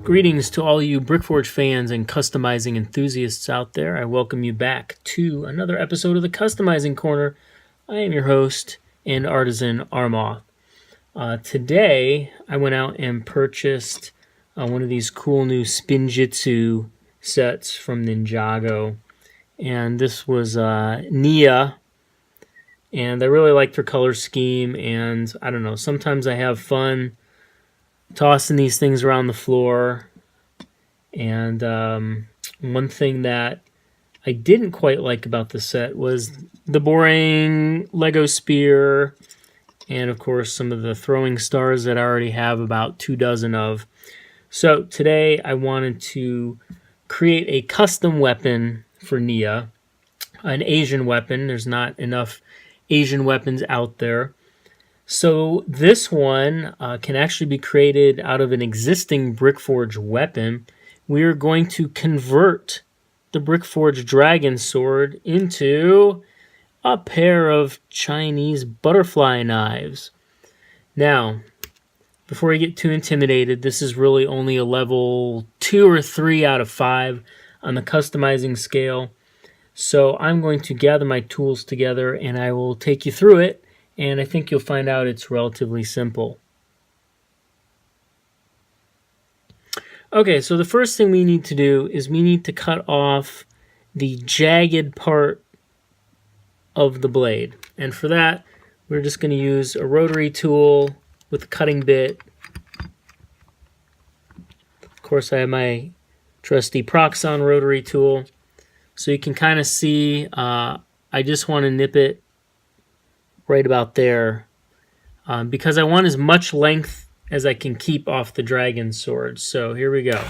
Greetings to all you BrickForge fans and customizing enthusiasts out there. I welcome you back to another episode of the Customizing Corner. I am your host and artisan Armoth. Today, I went out and purchased one of these cool new Spinjitzu sets from Ninjago. And this was Nia. And I really liked her color scheme. And I don't know, sometimes I have fun tossing these things around the floor. And one thing that I didn't quite like about the set was the boring Lego spear and, of course, some of the throwing stars that I already have about 2 dozen of. So today I wanted to create a custom weapon for Nia, an Asian weapon. There's not enough Asian weapons out there. So this one can actually be created out of an existing BrickForge weapon. We are going to convert the BrickForge Dragon Sword into a pair of Chinese butterfly knives. Now, before I get too intimidated, this is really only a level 2 or 3 out of 5 on the customizing scale. So I'm going to gather my tools together and I will take you through it. And I think you'll find out it's relatively simple. Okay, so the first thing we need to do is we need to cut off the jagged part of the blade. And for that, we're just going to use a rotary tool with a cutting bit. Of course, I have my trusty Proxxon rotary tool. So you can kind of see, I just want to nip it right about there, because I want as much length as I can keep off the dragon sword. So here we go.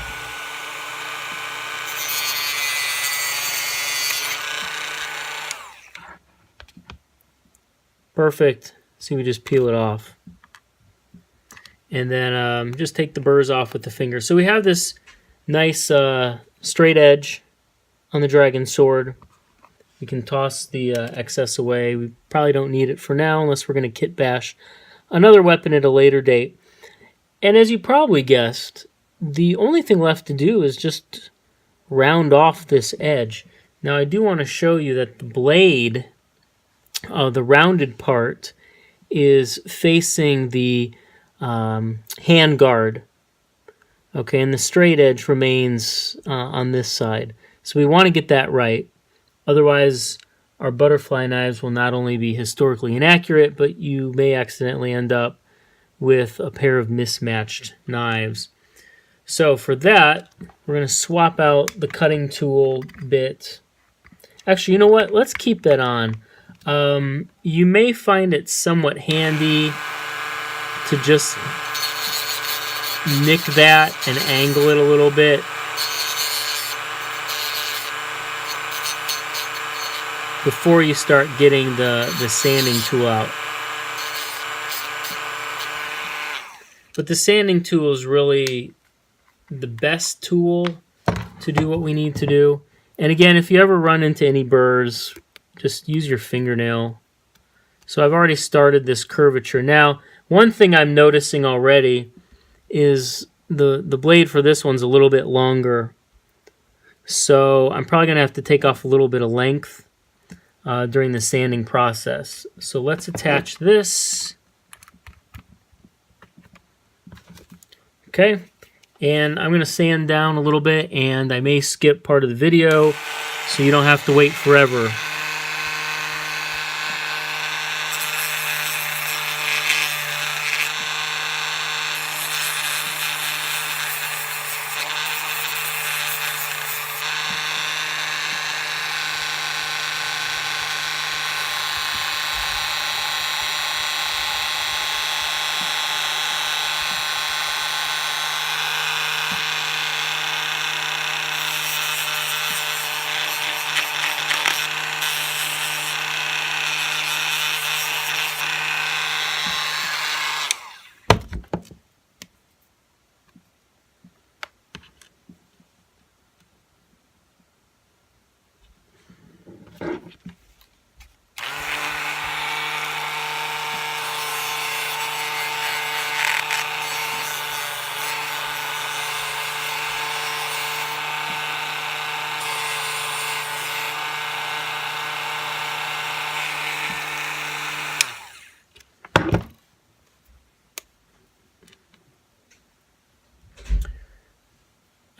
Perfect. So we just peel it off. And then just take the burrs off with the finger. So we have this nice straight edge on the dragon sword. We can toss the excess away. We probably don't need it for now unless we're going to kit bash another weapon at a later date. And as you probably guessed, the only thing left to do is just round off this edge. Now I do want to show you that the blade, the rounded part, is facing the hand guard. Okay, and the straight edge remains on this side. So we want to get that right. Otherwise, our butterfly knives will not only be historically inaccurate, but you may accidentally end up with a pair of mismatched knives. So for that, we're going to swap out the cutting tool bit. Actually, you know what? Let's keep that on. You may find it somewhat handy to just nick that and angle it a little bit. Before you start getting the sanding tool out. But the sanding tool is really the best tool to do what we need to do. And again, if you ever run into any burrs, just use your fingernail. So I've already started this curvature. Now, one thing I'm noticing already is the blade for this one's a little bit longer. So I'm probably going to have to take off a little bit of length during the sanding process. So let's attach this. Okay, and I'm going to sand down a little bit, and I may skip part of the video so you don't have to wait forever.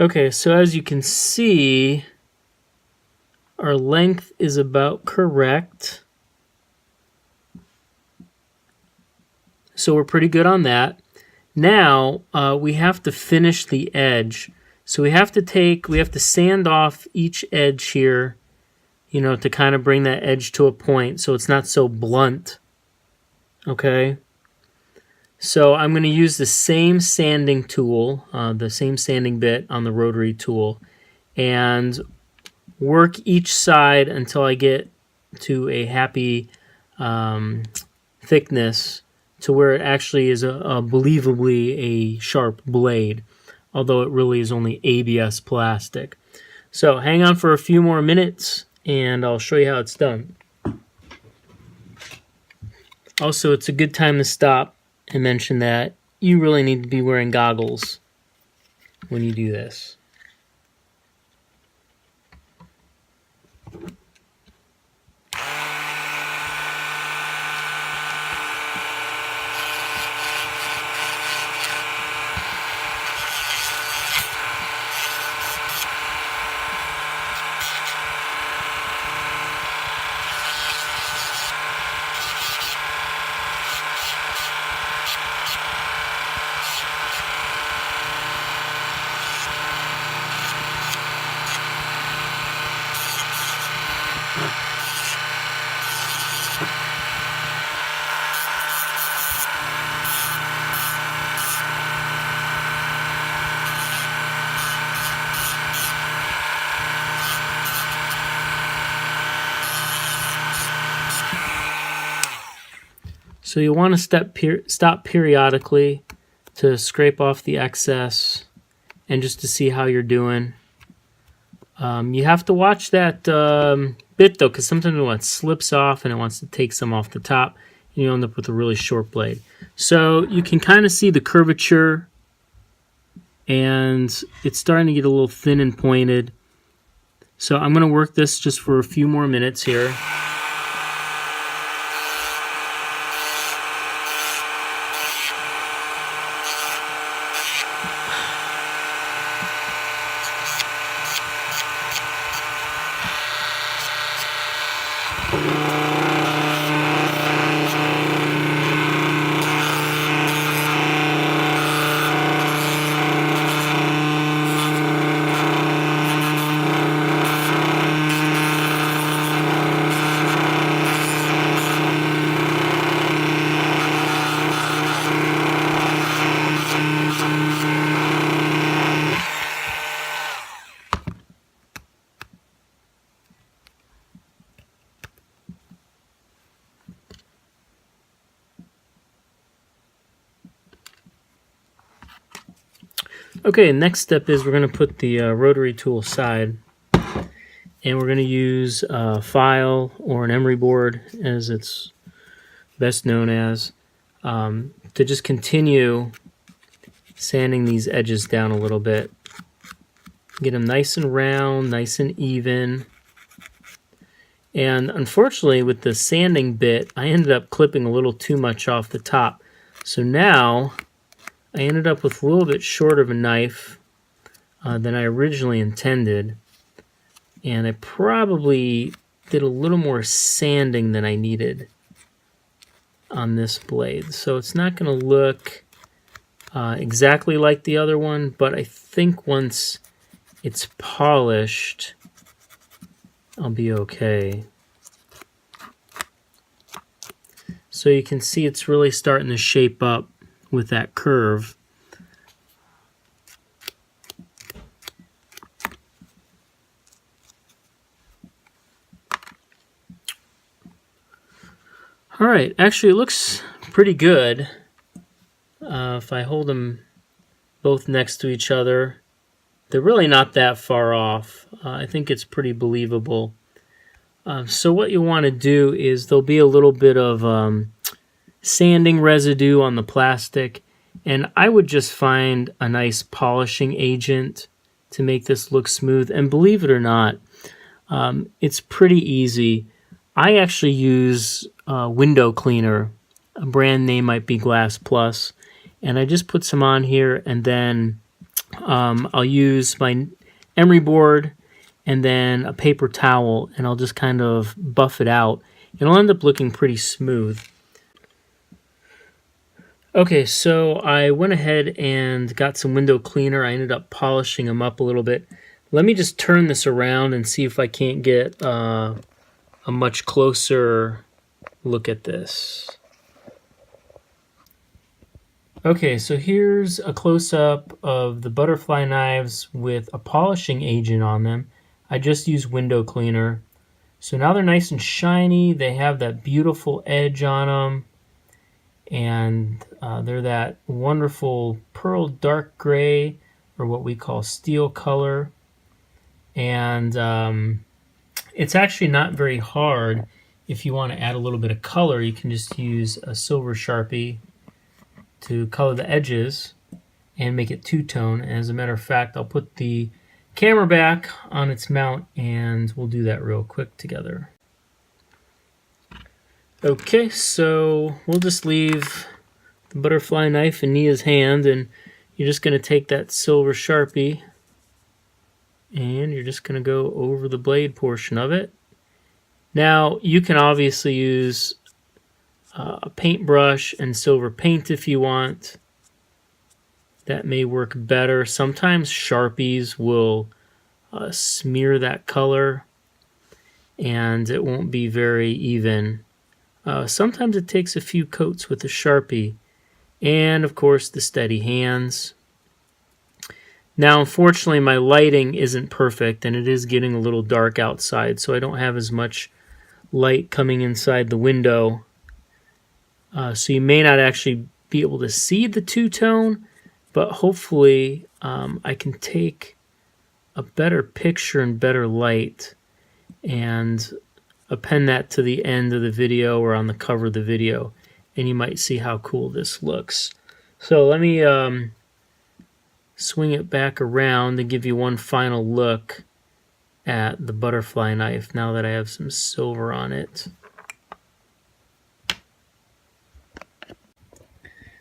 Okay, so as you can see, our length is about correct. So we're pretty good on that. Now we have to finish the edge. So we have to sand off each edge here, you know, to kind of bring that edge to a point so it's not so blunt. Okay. So I'm going to use the same sanding tool, the same sanding bit on the rotary tool, and work each side until I get to a happy thickness to where it actually is a believably a sharp blade, although it really is only ABS plastic. So hang on for a few more minutes and I'll show you how it's done. Also, it's a good time to stop and mention that you really need to be wearing goggles when you do this. So you want to stop periodically to scrape off the excess and just to see how you're doing. You have to watch that bit though, because sometimes it slips off and it wants to take some off the top and you end up with a really short blade. So you can kind of see the curvature and it's starting to get a little thin and pointed. So I'm going to work this just for a few more minutes here. Okay, next step is we're going to put the rotary tool aside, and we're going to use a file or an emery board, as it's best known as, to just continue sanding these edges down a little bit. Get them nice and round, nice and even. And unfortunately, with the sanding bit, I ended up clipping a little too much off the top. So now I ended up with a little bit shorter of a knife than I originally intended, and I probably did a little more sanding than I needed on this blade. So it's not going to look exactly like the other one, but I think once it's polished, I'll be okay. So you can see it's really starting to shape up with that curve. All right, actually it looks pretty good. If I hold them both next to each other, they're really not that far off. I think it's pretty believable. So what you want to do is there'll be a little bit of sanding residue on the plastic, and I would just find a nice polishing agent to make this look smooth. And believe it or not, it's pretty easy. I actually use window cleaner. A brand name might be Glass Plus, and I just put some on here and then I'll use my emery board and then a paper towel, and I'll just kind of buff it out. It'll end up looking pretty smooth. Okay, so I went ahead and got some window cleaner. I ended up polishing them up a little bit. Let me just turn this around and see if I can't get a much closer look at this. Okay, so here's a close-up of the butterfly knives with a polishing agent on them. I just used window cleaner. So now they're nice and shiny. They have that beautiful edge on them. And they're that wonderful pearl dark gray, or what we call steel color. And it's actually not very hard. If you want to add a little bit of color, you can just use a silver Sharpie to color the edges and make it two-tone. As a matter of fact, I'll put the camera back on its mount and we'll do that real quick together. Okay, so we'll just leave the butterfly knife in Nia's hand, and you're just going to take that silver Sharpie and you're just going to go over the blade portion of it. Now, you can obviously use a paintbrush and silver paint if you want. That may work better. Sometimes Sharpies will smear that color and it won't be very even. Sometimes it takes a few coats with a Sharpie, and of course the steady hands. Now, unfortunately, my lighting isn't perfect and it is getting a little dark outside, so I don't have as much light coming inside the window. So you may not actually be able to see the two-tone, but hopefully I can take a better picture and better light and append that to the end of the video or on the cover of the video, and you might see how cool this looks. So let me swing it back around and give you one final look at the butterfly knife now that I have some silver on it.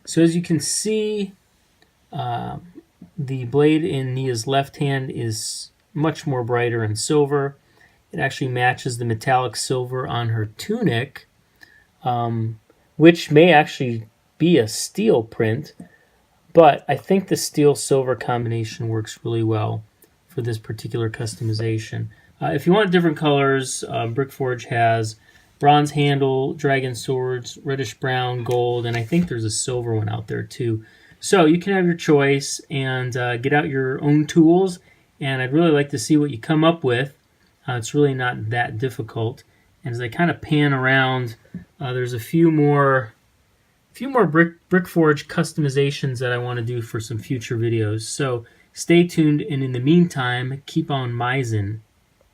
So as you can see, the blade in Nia's left hand is much more brighter in silver. It actually matches the metallic silver on her tunic, which may actually be a steel print, but I think the steel-silver combination works really well for this particular customization. If you want different colors, BrickForge has bronze handle, dragon swords, reddish brown, gold, and I think there's a silver one out there too. So you can have your choice and get out your own tools, and I'd really like to see what you come up with. It's really not that difficult. And as I kind of pan around, there's a few more BrickForge customizations that I want to do for some future videos. So stay tuned, and in the meantime, keep on mising.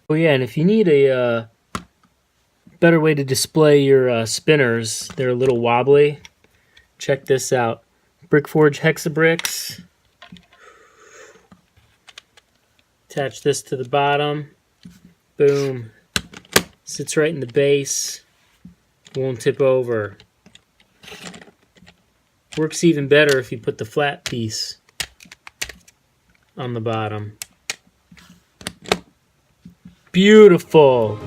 Oh yeah, and if you need a better way to display your spinners, they're a little wobbly, check this out. BrickForge Hexabricks. Attach this to the bottom. Boom. Sits right in the base. Won't tip over. Works even better if you put the flat piece on the bottom. Beautiful.